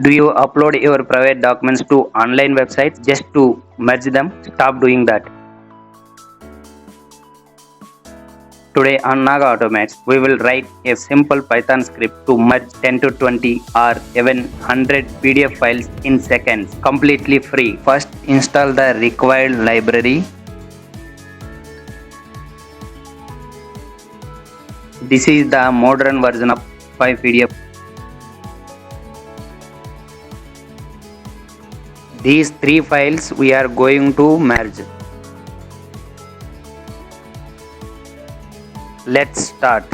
Do you upload your private documents to online websites just to merge them? Stop doing that. Today on Naga Automates, we will write a simple Python script to merge 10 to 20 or even 100 PDF files in seconds, completely free. First, install the required library. This is the modern version of pypdf. These three files we are going to merge. Let's start.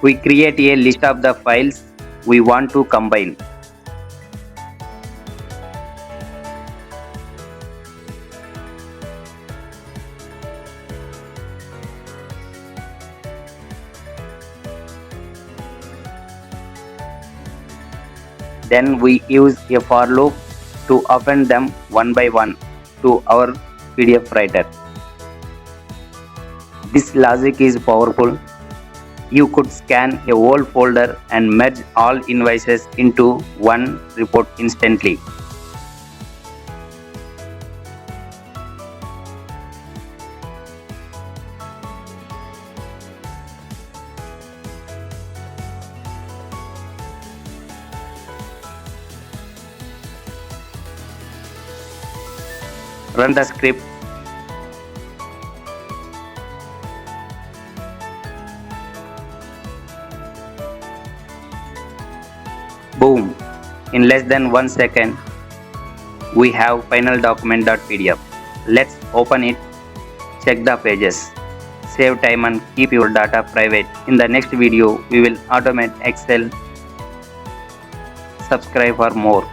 We create a list of the files we want to combine. Then we use a for loop to append them one by one to our PDF writer. This logic is powerful. You could scan a whole folder and merge all invoices into one report instantly. Run the script. Boom! In less than 1 second, we have final document.pdf. Let's open it, check the pages, save time and keep your data private. In the next video, we will automate Excel. Subscribe for more.